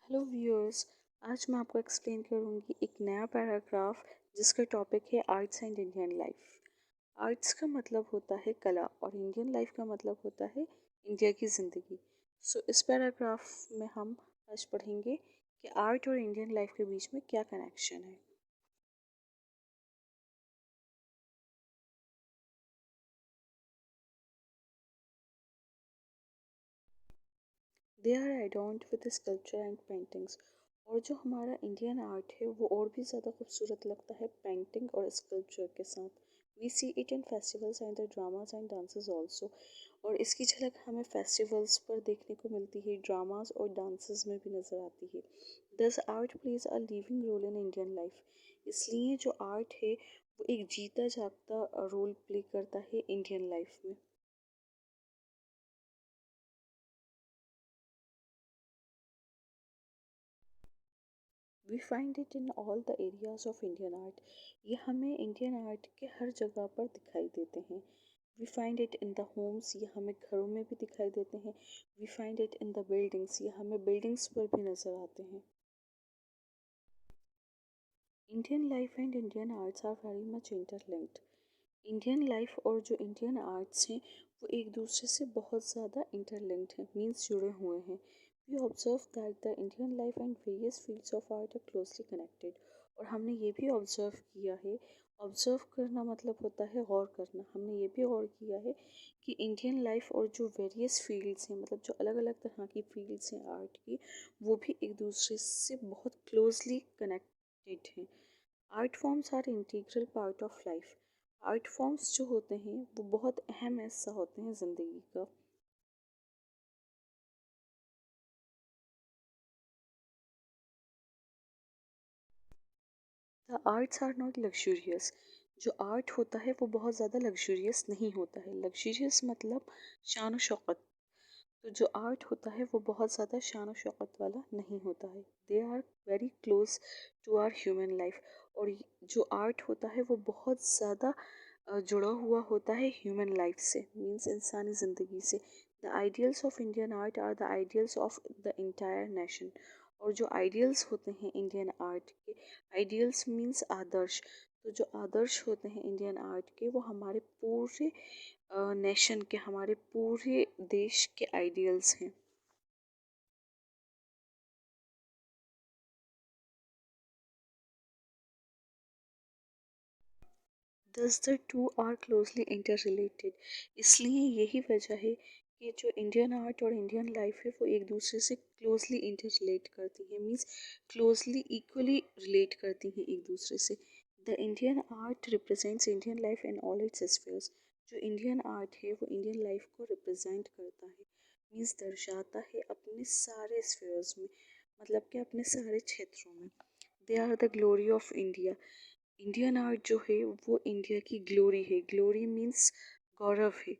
Hello viewers. आज मैं आपको एक्सप्लेन करूंगी एक नया पैराग्राफ जिसका टॉपिक है arts and Indian life. Arts का मतलब होता है कला और इंडियन लाइफ का मतलब होता है इंडिया की ज़िंदगी। इस पैराग्राफ में हम आज पढ़ेंगे कि आर्ट और इंडियन लाइफ के बीच में क्या कनेक्शन है। They are adorned with sculpture and paintings. और जो हमारा इंडियन आर्ट है वो और भी ज़्यादा खूबसूरत लगता है पेंटिंग और स्कल्पचर के साथ। We see it in festivals and the dramas and dances also. और इसकी झलक हमें फेस्टिवल्स पर देखने को मिलती है, ड्रामाज और डांसेस में भी नज़र आती है। Thus art plays a living role in Indian life. इसलिए जो आर्ट है वो एक जीता जागता रोल प्ले करता है इंडियन लाइफ में। We find it in all the areas of Indian art. ये हमें इंडियन आर्ट के हर जगह पर दिखाई देते हैं। We find it in the homes, ये हमें घरों में भी दिखाई देते हैं। We find it in the buildings, ये हमें बिल्डिंग्स पर भी नज़र आते हैं। Indian life and Indian arts are very much interlinked. Indian life और जो इंडियन आर्ट्स हैं वो एक दूसरे से बहुत ज़्यादा इंटरलिंक्ड हैं, मीन्स जुड़े हुए हैं। We observe that the Indian life and various fields of art are closely connected. और हमने ये भी ऑब्जर्व किया है, ऑब्जर्व करना मतलब होता है गौर करना। हमने ये भी गौर किया है कि इंडियन लाइफ और जो वेरियस फील्ड्स हैं, मतलब जो अलग अलग तरह की फील्ड्स हैं आर्ट की, वो भी एक दूसरे से बहुत क्लोजली कनेक्टेड हैं। Art forms are integral part of life. Art forms जो होते हैं वो बहुत अहम हिस्सा होते हैं ज़िंदगी का। The arts are not luxurious. जो आर्ट होता है वो बहुत ज़्यादा लग्जूरियस नहीं होता है। लग्जूरियस मतलब शान और शौकत। तो जो आर्ट होता है वो बहुत ज़्यादा शान और शौकत वाला नहीं होता है। They are very close to our human life. और जो आर्ट होता है वो बहुत ज़्यादा जुड़ा हुआ होता है ह्यूमन लाइफ से, मीन्स इंसानी ज़िंदगी से। The ideals of Indian art are the ideals of the entire nation. और जो आइडियल्स होते हैं इंडियन आर्ट के, आइडियल्स मीन्स आदर्श। तो जो आदर्श होते हैं इंडियन आर्ट के वो हमारे पूरे नेशन के, हमारे पूरे देश के आइडियल्स हैं। Thus the two are closely interrelated. इसलिए यही वजह है कि जो इंडियन आर्ट और इंडियन लाइफ है वो एक दूसरे से क्लोजली इंटर रिलेट करती है, मीन्स क्लोजली इक्वली रिलेट करती हैं एक दूसरे से। The Indian art represents Indian life in all it's spheres. जो इंडियन आर्ट है वो इंडियन लाइफ को रिप्रेजेंट करता है, मीन्स दर्शाता है अपने सारे स्फीयर्स में, मतलब कि अपने सारे क्षेत्रों में। They are the glory of India. Indian art जो है वो इंडिया की ग्लोरी है। ग्लोरी मीन्स गौरव है।